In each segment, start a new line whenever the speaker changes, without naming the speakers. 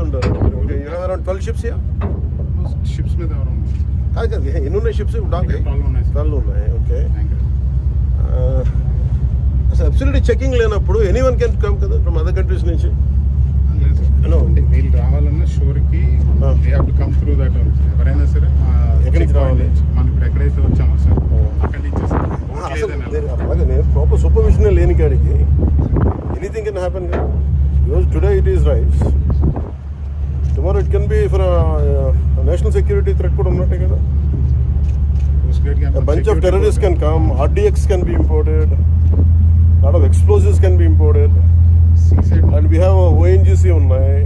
ఉంటారు. Okay, you have around 12 ships here.
Ships మీద ఎవరు
కాదు కాదు, ఎన్ని ఉన్నాయి షిప్స్? డాక్ 12 ఉన్నాయి. ఓకే, అసలు అబ్సల్యూట్లీ చెకింగ్ లేనప్పుడు ఎనీవన్ కెన్ కమ్ కదా ఫ్రమ్ అదర్ కంట్రీస్ నుంచి.
వీళ్ళు రావాలన్నా షోర్కి కమ్ త్రూ దట్. ఎవరైనా సరే
ఎక్కడి నుంచి రావాలి?
మనం ఇప్పుడు ఎక్కడైతే వచ్చామో సార్ అక్కడి నుంచి
అలాగే నేను ప్రాపర్ సూపర్విజన్ లేని కాడికి ఎనీథింగ్ కెన్ హ్యాపెన్ కదా. ఈరోజు today it is rice, tomorrow it can be for national security threat కూడా ఉన్నట్టే కదా. A bunch of terrorists can come, RDX can be imported, a lot of explosives can be imported, and we have ONGC ఉన్నాయి.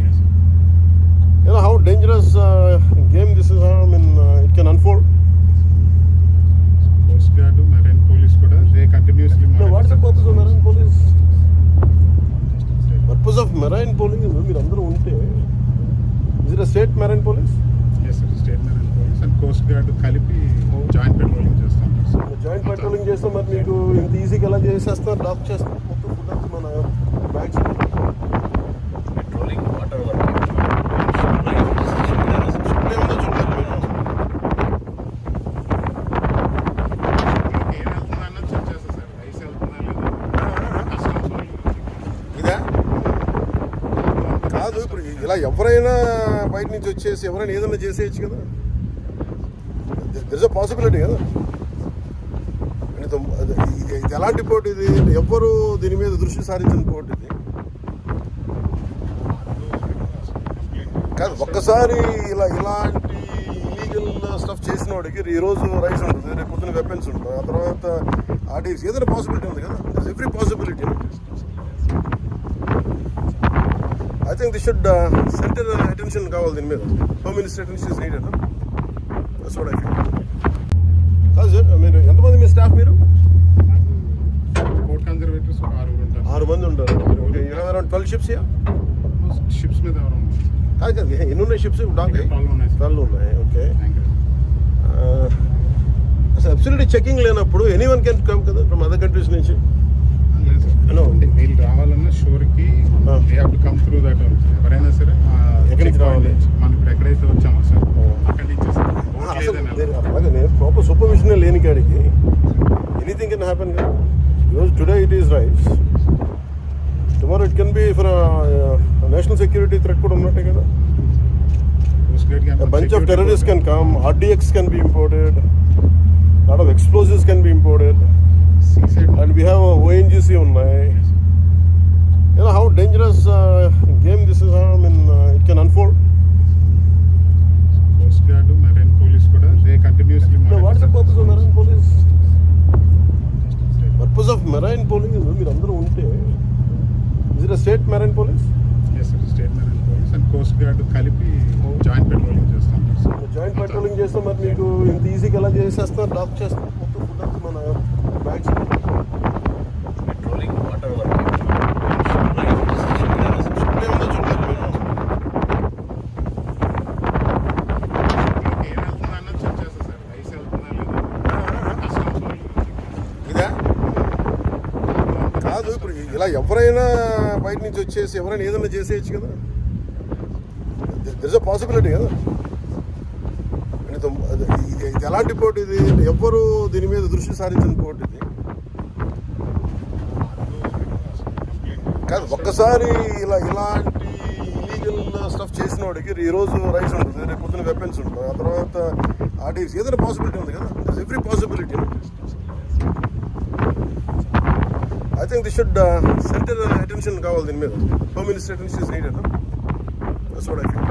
You know how dangerous game this is. I mean, it can unfold.
Coast Guard, Marine Police కూడా they continuously
monitor. What is the purpose of Marine Police? Purpose of Marine Police is మీరు అందరూ ఉంటే, is it a state Marine Police?
Yes sir, state Marine Police and Coast Guard కలిపి joint patrolling చేస్తాం.
Joint patrolling చేస్తాం. మరి మీకు ఇంత ఈజీగా ఎలా చేసేస్తారు? లాక్ చేస్తారు మొత్తం ఫుడ్ అంతా మన బ్యాగ్స్.
పెట్రోలింగ్, వాటర్ వర్క్
ఇదా కాదు. ఇప్పుడు ఇలా ఎవరైనా బయట నుంచి వచ్చేసి ఎవరైనా ఏదైనా చేసేయచ్చు కదా. దర్ ఇస్ అ పాసిబిలిటీ కదా. ఇది ఎలాంటి పోటీ? ఇది ఎవ్వరు దీని మీద దృష్టి సారించిన పోటీ ఇది కాదు. ఒక్కసారి ఇలాంటి ఇలీగల్ స్టఫ్ చేసిన వాడికి ఈరోజు రైట్స్ ఉంటుంది, రేపు పొద్దున వెపన్స్ ఉంటుంది, ఆ తర్వాత ఆర్టీసీ ఏదైనా పాసిబిలిటీ ఉంది కదా. There is every possibility. I think this should centre attention కావాలి దీని మీద. Home minister attention is needed. That's what I feel. కాదు సార్, మీరు ఎంతమంది మీ స్టాఫ్? మీరు
కోర్ట్ కన్జర్వేటర్స్
6 మంది ఉంటారు. Okay, you have around 12 ships here.
Ships మీద ఎవరు
కాదు కాదు, ఎన్ని ఉన్నాయి షిప్స్? డాక్ 12 ఉన్నాయి. ఓకే, అసలు అబ్సల్యూట్లీ చెకింగ్ లేనప్పుడు ఎనీవన్ కెన్ కమ్ కదా ఫ్రమ్ అదర్ కంట్రీస్ నుంచి.
వీళ్ళు రావాలన్నా షోర్కి కమ్ త్రూ దట్. ఎవరైనా సరే
ఎక్కడి నుంచి రావాలి?
మనం ఇప్పుడు ఎక్కడైతే వచ్చామో సార్ అక్కడి నుంచి
అలాగే నేను ప్రాపర్ సూపర్విజన్ లేని కాడికి ఎనీథింగ్ కెన్ హ్యాపెన్ కదా. ఈరోజు today it is rice, tomorrow it can be for national security threat కూడా ఉన్నట్టే కదా. A bunch of terrorists can come, RDX can be imported, a lot of explosives can be imported, and we have ONGC ఉన్నాయి. You know how dangerous game this is. I mean, it can unfold.
Coast Guard, Marine Police కూడా they continuously monitor.
What is the purpose of Marine Police? Purpose of Marine Police is మీరు అందరూ ఉంటే, is it a state Marine Police?
Yes sir, state Marine Police and Coast Guard కలిపి joint patrolling చేస్తాం.
Joint patrolling చేస్తాం. మరి మీకు ఇంత ఈజీగా ఎలా చేసేస్తారు? లాక్ చేస్తారు మొత్తం ఫుడ్ అంతా మన బ్యాగ్స్.
పెట్రోలింగ్, వాటర్ వర్క్
ఇదా కాదు. ఇప్పుడు ఇలా ఎవరైనా బయట నుంచి వచ్చేసి ఎవరైనా ఏదైనా చేసేయచ్చు కదా. దర్ ఇస్ అ పాసిబిలిటీ కదా. ఇది ఎలాంటి పోటీ? ఇది ఎవ్వరు దీని మీద దృష్టి సారించిన పోటీ ఇది కాదు. ఒక్కసారి ఇలాంటి ఇలీగల్ స్టఫ్ చేసిన వాడికి ఈరోజు రైట్స్ ఉంటుంది, రేపు పొద్దున వెపన్స్ ఉంటుంది, ఆ తర్వాత ఆర్టీసీ ఏదైనా పాసిబిలిటీ ఉంది కదా. There is every possibility. I think this should centre attention కావాలి దీని మీద. Home minister attention is needed. That's what I feel.